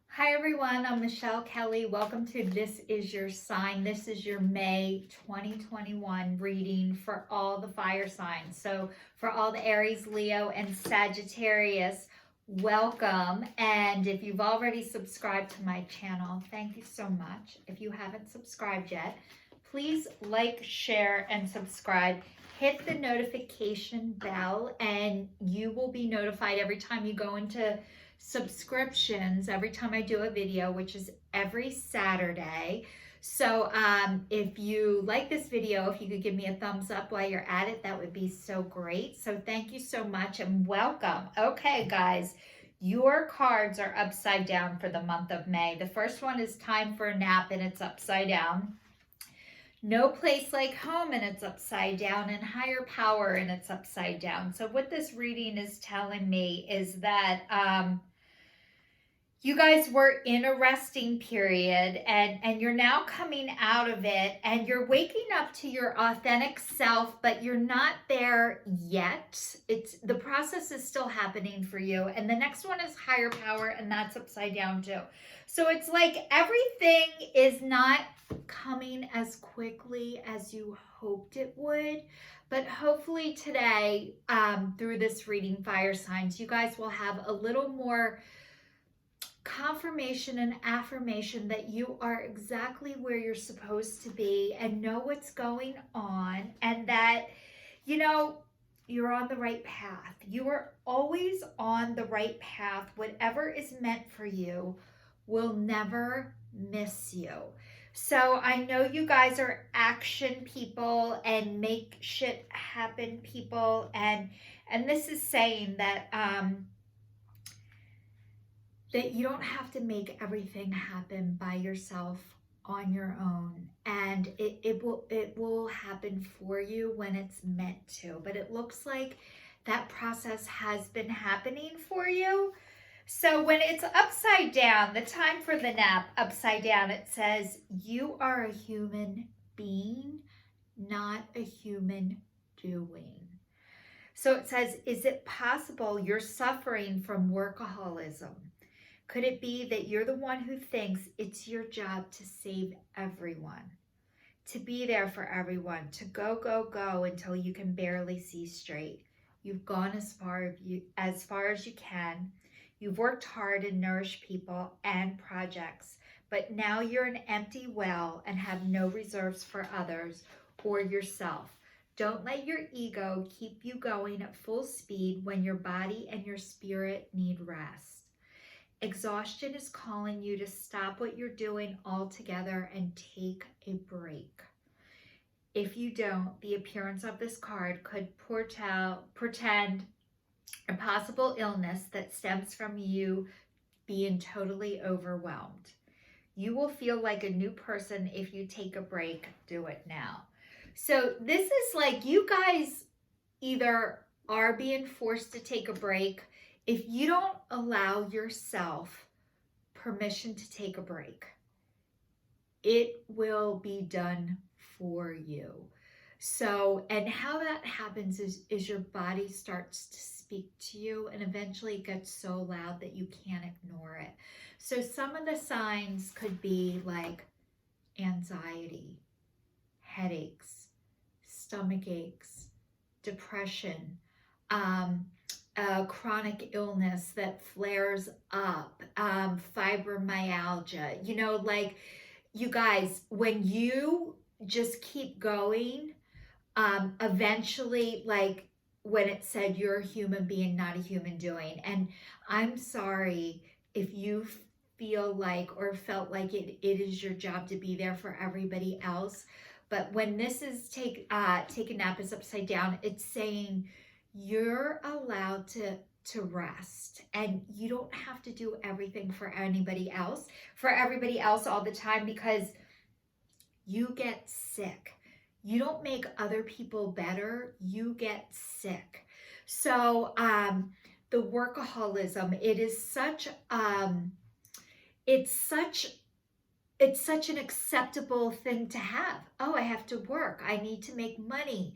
Hi everyone, I'm Michelle Kelly. Welcome to This Is Your Sign. This is your May 2021 reading for all the fire signs. So for all the Aries, Leo, and Sagittarius, welcome. And if you've already subscribed to my channel, thank you so much. If you haven't subscribed yet, please like, share, and subscribe. Hit the notification bell and you will be notified every time you go into subscriptions every time I do a video, which is every Saturday. So if you like this video, if you could give me a thumbs up while you're at it, that would be so great. So thank you so much and welcome. Okay, guys, your cards are upside down for the month of May. The first one is Time for a Nap, and it's upside down. No Place Like Home, and it's upside down, and Higher Power, and it's upside down. So what this reading is telling me is that you guys were in a resting period, and you're now coming out of it, and you're waking up to your authentic self, but you're not there yet. It's the process is still happening for you. And the next one is Higher Power, and that's upside down too. So it's like everything is not coming as quickly as you hoped it would, but hopefully today, through this reading, fire signs, you guys will have a little more confirmation and affirmation that you are exactly where you're supposed to be and know what's going on, and that you're on the right path. You are always on the right path. Whatever is meant for you will never miss you. So I know you guys are action people and make shit happen people, and this is saying that that you don't have to make everything happen by yourself on your own, and it will happen for you when it's meant to. But it looks like that process has been happening for you. So when it's upside down, the time for the nap upside down, it says you are a human being, not a human doing. So it says, is it possible you're suffering from workaholism? Could it be that you're the one who thinks it's your job to save everyone, to be there for everyone, to go, go, go until you can barely see straight? You've gone as far as you can. You've worked hard and nourished people and projects, but now you're an empty well and have no reserves for others or yourself. Don't let your ego keep you going at full speed when your body and your spirit need rest. Exhaustion is calling you to stop what you're doing altogether and take a break. If you don't, the appearance of this card could portend a possible illness that stems from you being totally overwhelmed. You will feel like a new person if you take a break. Do it now. So this is like you guys either are being forced to take a break. If you don't allow yourself permission to take a break, it will be done for you. So, and how that happens is your body starts to speak to you, and eventually it gets so loud that you can't ignore it. So some of the signs could be like anxiety, headaches, stomach aches, depression, chronic illness that flares up, fibromyalgia. Like, you guys, when you just keep going, eventually, like when it said you're a human being, not a human doing. And I'm sorry if you feel like or felt like it is your job to be there for everybody else. But when this is take a nap is upside down, it's saying you're allowed to rest, and you don't have to do everything for everybody else all the time, because you get sick. You don't make other people better, you get sick. So the workaholism, it is such it's such an acceptable thing to have. Oh, I have to work, I need to make money.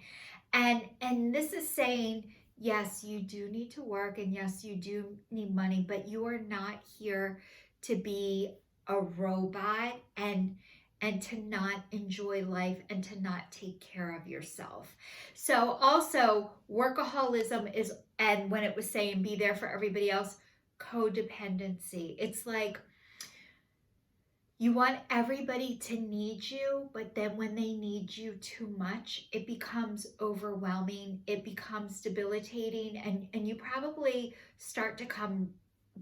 And this is saying, yes, you do need to work, and yes, you do need money, but you are not here to be a robot and to not enjoy life and to not take care of yourself. So also workaholism is, and when it was saying be there for everybody else, codependency. It's like you want everybody to need you, but then when they need you too much, it becomes overwhelming, it becomes debilitating, and you probably start to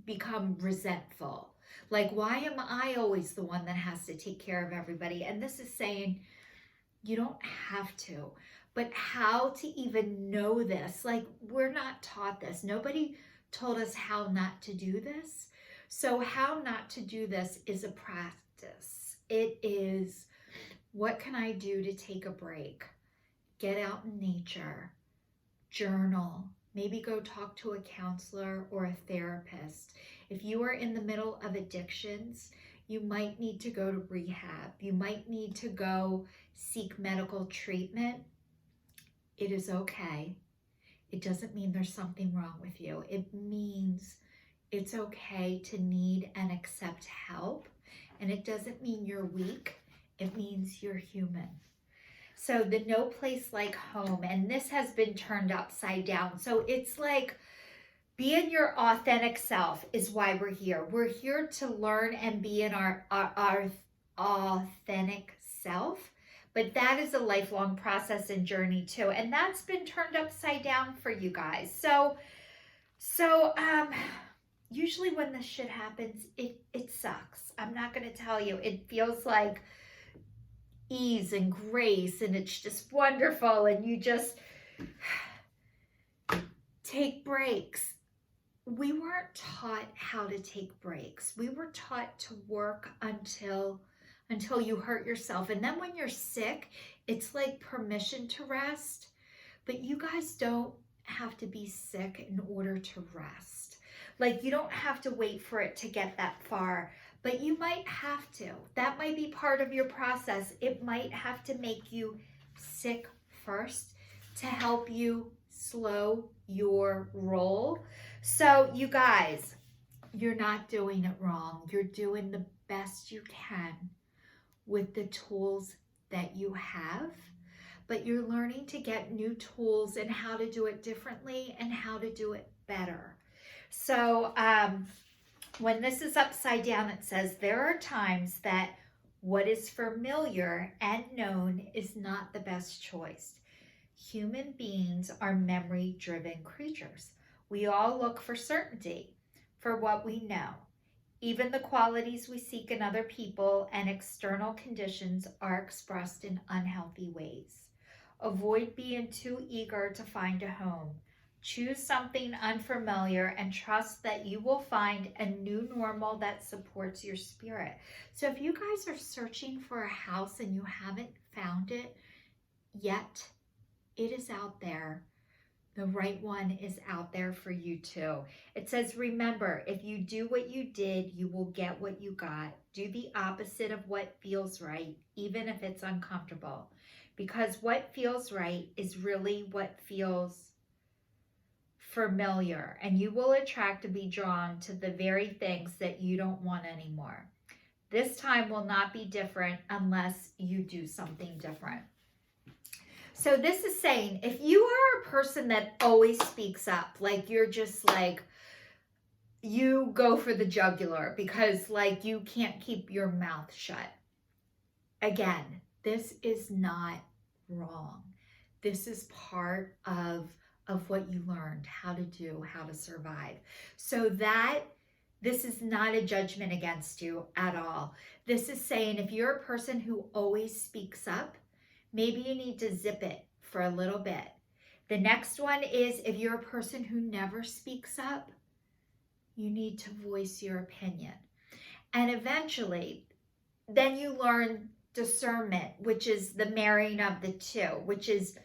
become resentful. Like, why am I always the one that has to take care of everybody? And this is saying you don't have to. But how to even know this? Like, we're not taught this. Nobody told us how not to do this. So how not to do this is a practice. It is, what can I do to take a break? Get out in nature, journal, maybe go talk to a counselor or a therapist. If you are in the middle of addictions, you might need to go to rehab. You might need to go seek medical treatment. It is okay. It doesn't mean there's something wrong with you. It means it's okay to need and accept help. And it doesn't mean you're weak. It means you're human. So the no place like home, and this has been turned upside down. So it's like being your authentic self is why we're here. We're here to learn and be in our authentic self. But that is a lifelong process and journey too. And that's been turned upside down for you guys. So usually when this shit happens, it sucks. I'm not going to tell you. It feels like ease and grace, and it's just wonderful, and you just take breaks. We weren't taught how to take breaks. We were taught to work until you hurt yourself. And then when you're sick, it's like permission to rest. But you guys don't have to be sick in order to rest. Like, you don't have to wait for it to get that far, but you might have to. That might be part of your process. It might have to make you sick first to help you slow your roll. So you guys, you're not doing it wrong. You're doing the best you can with the tools that you have, but you're learning to get new tools and how to do it differently and how to do it better. So when this is upside down, it says there are times that what is familiar and known is not the best choice. Human beings are memory-driven creatures. We all look for certainty, for what we know. Even the qualities we seek in other people and external conditions are expressed in unhealthy ways. Avoid being too eager to find a home. Choose something unfamiliar and trust that you will find a new normal that supports your spirit. So if you guys are searching for a house and you haven't found it yet, it is out there. The right one is out there for you too. It says, remember, if you do what you did, you will get what you got. Do the opposite of what feels right, even if it's uncomfortable. Because what feels right is really what feels familiar, and you will attract to be drawn to the very things that you don't want anymore. This time will not be different unless you do something different. So this is saying, if you are a person that always speaks up, like you're just like, you go for the jugular because like you can't keep your mouth shut. Again, this is not wrong. This is part of what you learned, how to do, how to survive. So that this is not a judgment against you at all. This is saying if you're a person who always speaks up, maybe you need to zip it for a little bit. The next one is if you're a person who never speaks up, you need to voice your opinion. And eventually, then you learn discernment, which is the marrying of the two, which is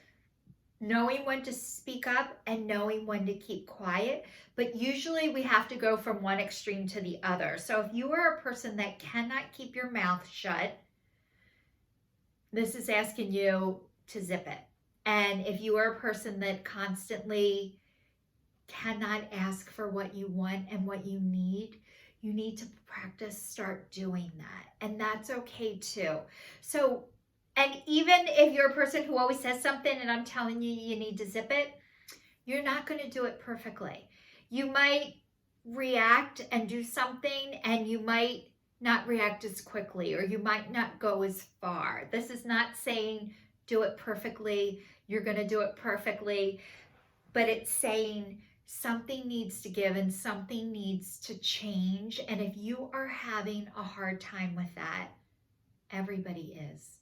knowing when to speak up and knowing when to keep quiet. But usually we have to go from one extreme to the other. So if you are a person that cannot keep your mouth shut, this is asking you to zip it. And if you are a person that constantly cannot ask for what you want and what you need, you need to practice, start doing that. And that's okay too. So, and even if you're a person who always says something and I'm telling you, you need to zip it, you're not going to do it perfectly. You might react and do something, and you might not react as quickly, or you might not go as far. This is not saying do it perfectly, you're going to do it perfectly, but it's saying something needs to give and something needs to change. And if you are having a hard time with that, everybody is.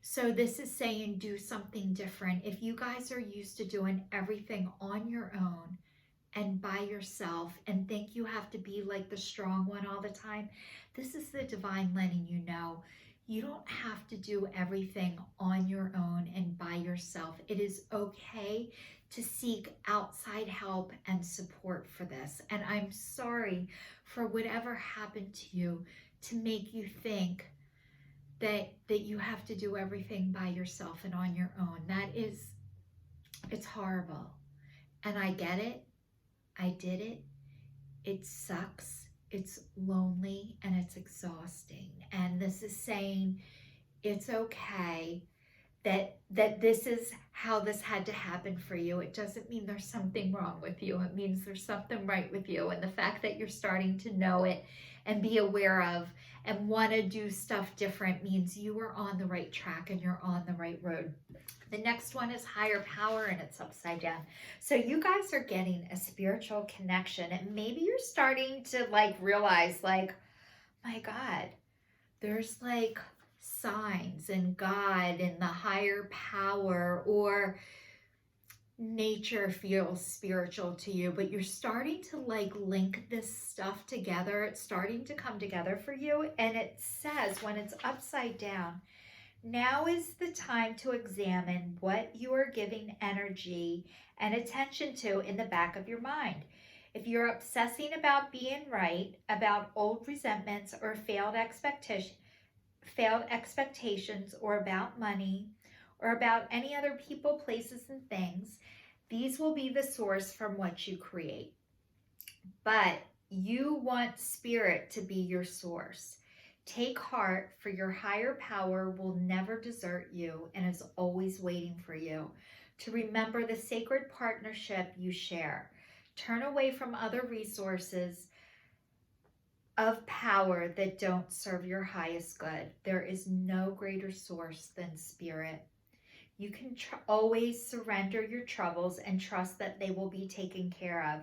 So this is saying do something different. If you guys are used to doing everything on your own and by yourself and think you have to be like the strong one all the time, this is the divine letting you know you don't have to do everything on your own and by yourself. It is okay to seek outside help and support for this. And I'm sorry for whatever happened to you to make you think that you have to do everything by yourself and on your own. It's horrible. And I get it. I did it. It sucks. It's lonely and it's exhausting. And this is saying it's okay that this is how this had to happen for you. It doesn't mean there's something wrong with you. It means there's something right with you. And the fact that you're starting to know it and be aware of and want to do stuff different means you are on the right track and you're on the right road. The next one is higher power, and it's upside down. So you guys are getting a spiritual connection, and maybe you're starting to realize my God, there's signs and God and the higher power or nature feels spiritual to you, but you're starting to link this stuff together. It's starting to come together for you. And it says when it's upside down, now is the time to examine what you are giving energy and attention to in the back of your mind. If you're obsessing about being right, about old resentments or failed expectations, or about money, or about any other people, places, and things, these will be the source from which you create. But you want spirit to be your source. Take heart, for your higher power will never desert you and is always waiting for you. To remember the sacred partnership you share. Turn away from other resources of power that don't serve your highest good. There is no greater source than spirit. You can always surrender your troubles and trust that they will be taken care of.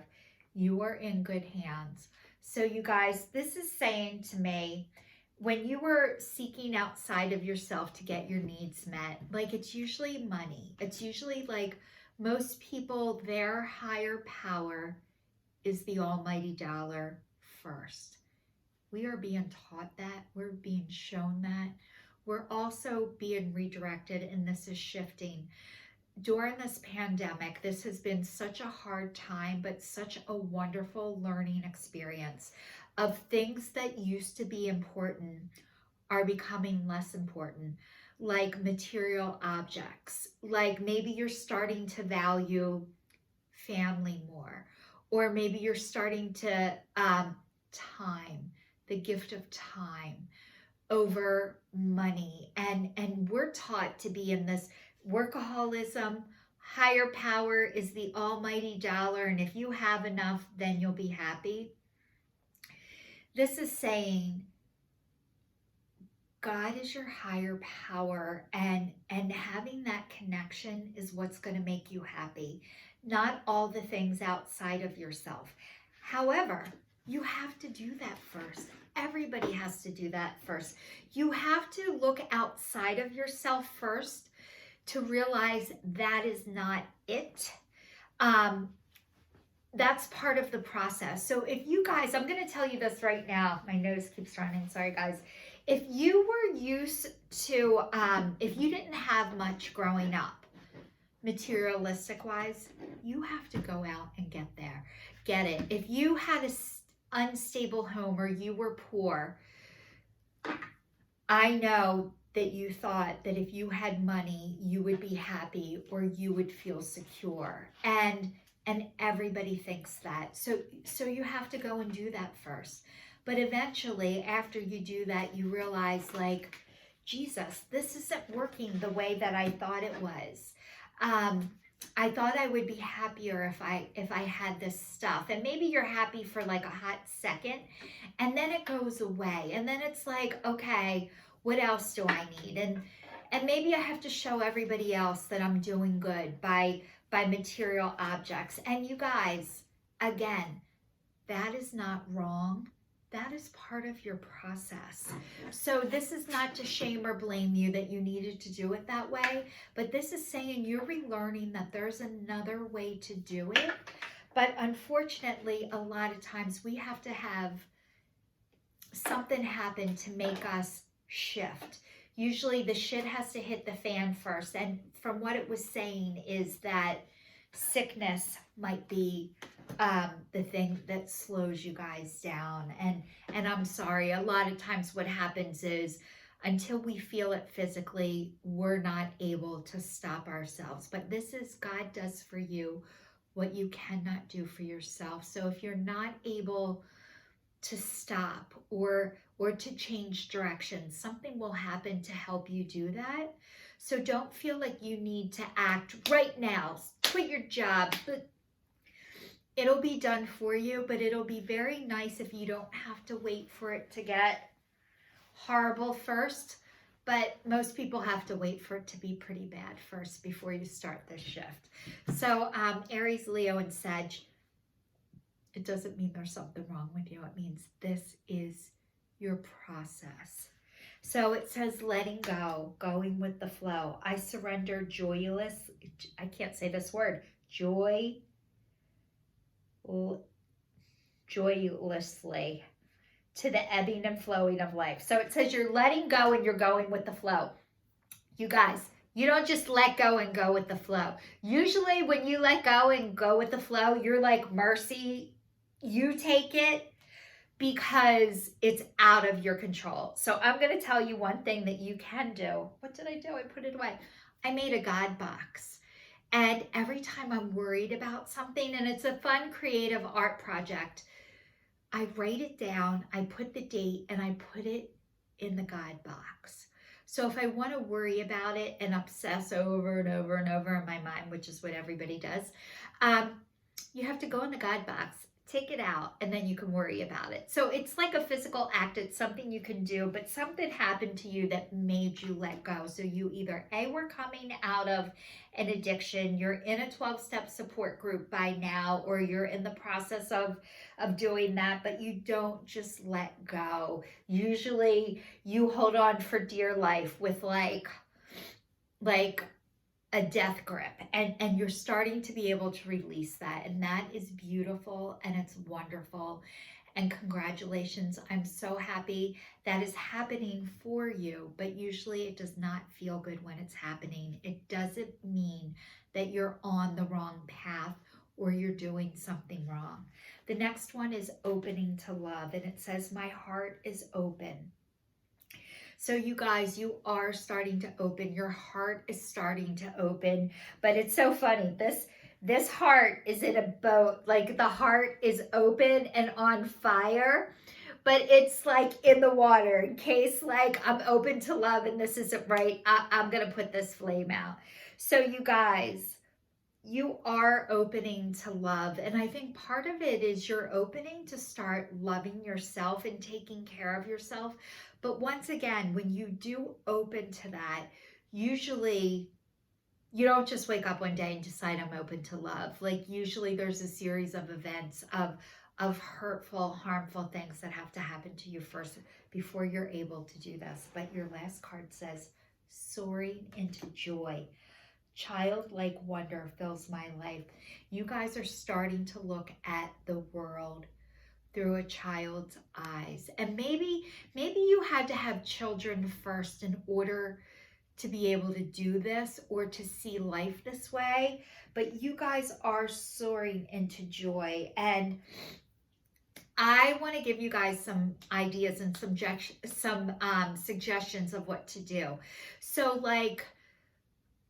You are in good hands. So you guys, this is saying to me, when you were seeking outside of yourself to get your needs met, it's usually money. It's usually most people, their higher power is the almighty dollar first. We are being taught that. We're being shown that. We're also being redirected, and this is shifting. During this pandemic, this has been such a hard time, but such a wonderful learning experience of things that used to be important are becoming less important, like material objects. Maybe you're starting to value family more, or maybe you're starting to time, the gift of time over money. And we're taught to be in this workaholism. Higher power is the almighty dollar, and if you have enough, then you'll be happy. This is saying God is your higher power, and having that connection is what's going to make you happy, not all the things outside of yourself. However, you have to do that first. Everybody has to do that first. You have to look outside of yourself first to realize that is not it. That's part of the process. So if you guys, I'm going to tell you this right now. My nose keeps running. Sorry, guys. If you were used to, if you didn't have much growing up, materialistic wise, you have to go out and get it. If you had an unstable home or you were poor, I know that you thought that if you had money, you would be happy or you would feel secure. And everybody thinks that. So you have to go and do that first. But eventually, after you do that, you realize, like, Jesus, this isn't working the way that I thought it was. I thought I would be happier if I had this stuff. And maybe you're happy for like a hot second, and then it goes away. And then it's like, okay, what else do I need? And maybe I have to show everybody else that I'm doing good by material objects. And you guys, again, that is not wrong. That is part of your process. So this is not to shame or blame you that you needed to do it that way, but this is saying you're relearning that there's another way to do it. But unfortunately, a lot of times we have to have something happen to make us shift. Usually the shit has to hit the fan first. And from what it was saying is that sickness might be the thing that slows you guys down. And I'm sorry, a lot of times what happens is until we feel it physically, we're not able to stop ourselves. But this is God does for you what you cannot do for yourself. So if you're not able to stop or to change direction, something will happen to help you do that. So don't feel like you need to act right now, quit your job. But it'll be done for you, but it'll be very nice if you don't have to wait for it to get horrible first. But most people have to wait for it to be pretty bad first before you start this shift. So Aries, Leo, and Sag, it doesn't mean there's something wrong with you. It means this is your process. So it says letting go, going with the flow. I surrender I can't say this word, joylessly to the ebbing and flowing of life. So it says you're letting go and you're going with the flow. You guys, you don't just let go and go with the flow. Usually when you let go and go with the flow, you're like, mercy, you take it because it's out of your control. So I'm going to tell you one thing that you can do. What did I do? I put it away. I made a God box. And every time I'm worried about something, and it's a fun creative art project, I write it down, I put the date, and I put it in the God box. So if I want to worry about it and obsess over and over and over in my mind, which is what everybody does, you have to go in the God box, take it out, and then you can worry about it. So it's like a physical act. It's something you can do, but something happened to you that made you let go. So you either A, were coming out of an addiction, you're in a 12-step support group by now, or you're in the process of doing that, but you don't just let go. Usually you hold on for dear life with like a death grip, and you're starting to be able to release that, and that is beautiful and it's wonderful. And congratulations, I'm so happy that is happening for you, but usually it does not feel good when it's happening. It doesn't mean that you're on the wrong path or you're doing something wrong. The next one is opening to love, and it says my heart is open. So you guys, you are starting to open. Your heart is starting to open. But it's so funny. This heart is in a boat. Like the heart is open and on fire. But it's like in the water in case like I'm open to love and this isn't right. I'm going to put this flame out. So you guys, you are opening to love. And I think part of it is you're opening to start loving yourself and taking care of yourself. But once again, when you do open to that, usually you don't just wake up one day and decide I'm open to love. Like usually there's a series of events of hurtful, harmful things that have to happen to you first before you're able to do this. But your last card says soaring into joy. Childlike wonder fills my life. You guys are starting to look at the world through a child's eyes. And maybe you had to have children first in order to be able to do this or to see life this way. But you guys are soaring into joy. And I want to give you guys some ideas and some suggestions of what to do. So like,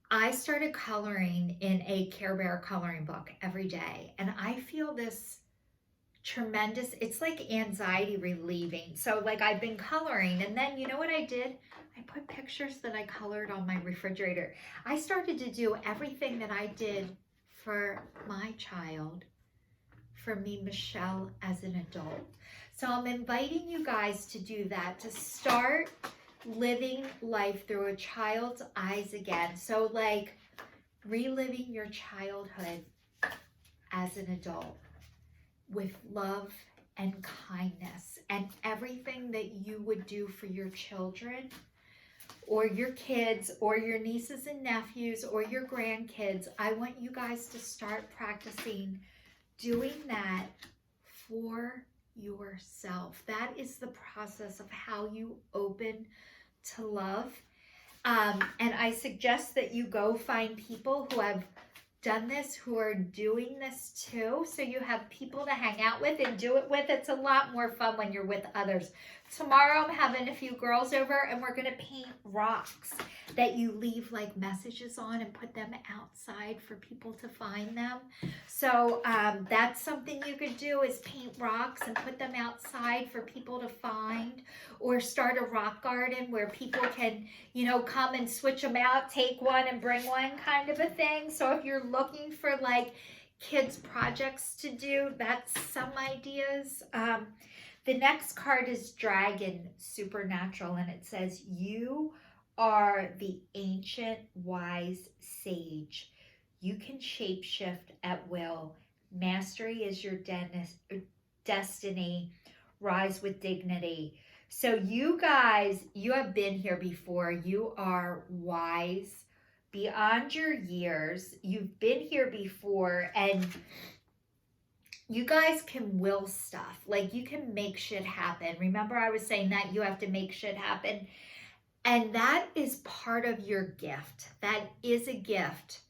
I started coloring in a Care Bear coloring book every day, and I feel this tremendous, it's like anxiety relieving. So like I've been coloring, and then you know what I did? I put pictures that I colored on my refrigerator. I started to do everything that I did for my child, for me, Michelle, as an adult. So I'm inviting you guys to do that, to start living life through a child's eyes again. So like reliving your childhood as an adult with love and kindness, and everything that you would do for your children or your kids or your nieces and nephews or your grandkids. I want you guys to start practicing doing that for yourself. That is the process of how you open to love. And I suggest that you go find people who have done this, who are doing this too, so you have people to hang out with and do it with. It's a lot more fun when you're with others. Tomorrow I'm having a few girls over, and we're going to paint rocks that you leave like messages on and put them outside for people to find them. So that's something you could do, is paint rocks and put them outside for people to find, or start a rock garden where people can, you know, come and switch them out, take one and bring one, kind of a thing. So if you're looking for like kids projects to do, that's some ideas. The next card is Dragon Supernatural, and it says, you are the ancient wise sage. You can shapeshift at will. Mastery is your destiny. Rise with dignity. So you guys, you have been here before. You are wise beyond your years. You've been here before, and you guys can will stuff. Like you can make shit happen. Remember I was saying that you have to make shit happen. And that is part of your gift. That is a gift.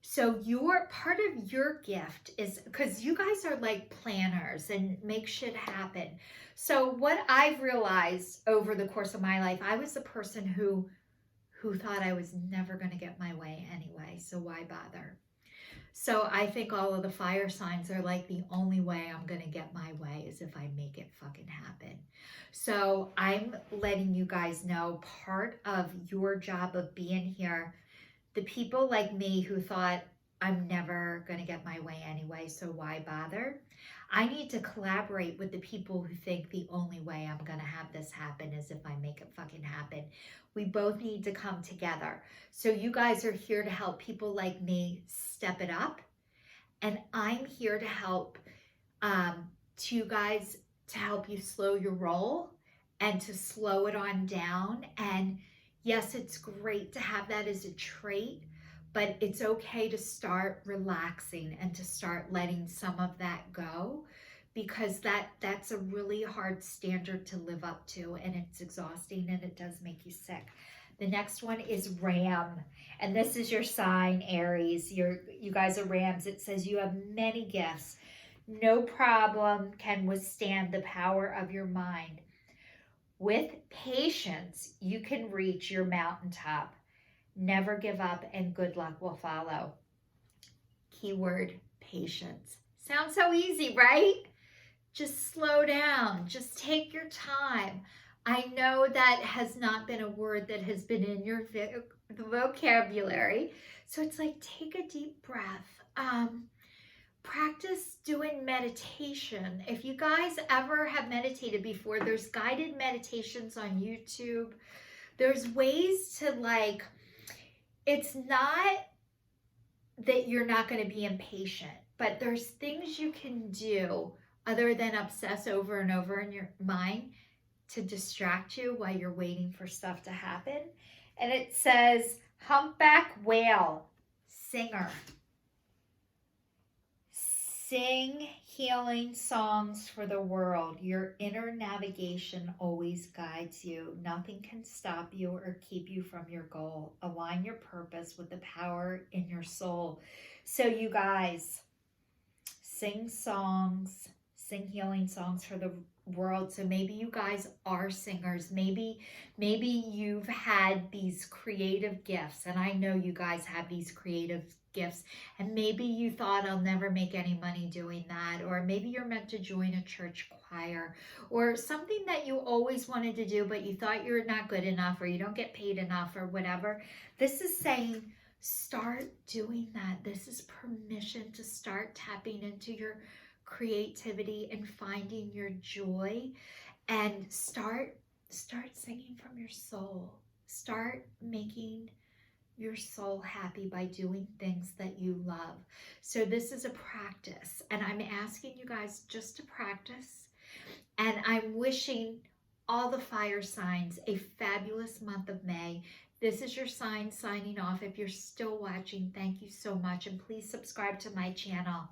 So your part of your gift is, because you guys are like planners and make shit happen. So what I've realized over the course of my life, I was the person who thought I was never going to get my way anyway. So why bother? So I think all of the fire signs are like, the only way I'm going to get my way is if I make it fucking happen. So I'm letting you guys know, part of your job of being here, the people like me who thought I'm never going to get my way anyway, so why bother? I need to collaborate with the people who think the only way I'm going to have this happen is if I make it fucking happen. We both need to come together. So you guys are here to help people like me step it up. And I'm here to help to you guys, to help you slow your roll and to slow it on down. And yes, it's great to have that as a trait, but it's okay to start relaxing and to start letting some of that go, because that's a really hard standard to live up to, and it's exhausting, and it does make you sick. The next one is Ram, and this is your sign, Aries. You guys are Rams. It says you have many gifts. No problem can withstand the power of your mind. With patience, you can reach your mountaintop. Never give up, and good luck will follow. Keyword, patience. Sounds so easy, right? Just slow down. Just take your time. I know that has not been a word that has been in your vocabulary. So it's like, take a deep breath. Practice doing meditation. If you guys ever have meditated before, there's guided meditations on YouTube. There's ways to, like, it's not that you're not going to be impatient, but there's things you can do other than obsess over and over in your mind to distract you while you're waiting for stuff to happen. And it says, humpback whale, singer. Sing healing songs for the world. Your inner navigation always guides you. Nothing can stop you or keep you from your goal. Align your purpose with the power in your soul. So you guys, sing songs, sing healing songs for the world. So maybe you guys are singers. Maybe you've had these creative gifts, and I know you guys have these creative gifts, and maybe you thought, I'll never make any money doing that, or maybe you're meant to join a church choir, or something that you always wanted to do but you thought you're not good enough, or you don't get paid enough, or whatever. This is saying start doing that. This is permission to start tapping into your creativity and finding your joy, and start singing from your soul. Start making your soul happy by doing things that you love. So this is a practice, and I'm asking you guys just to practice, and I'm wishing all the fire signs a fabulous month of May. This is your sign signing off. If you're still watching, thank you so much, and please subscribe to my channel.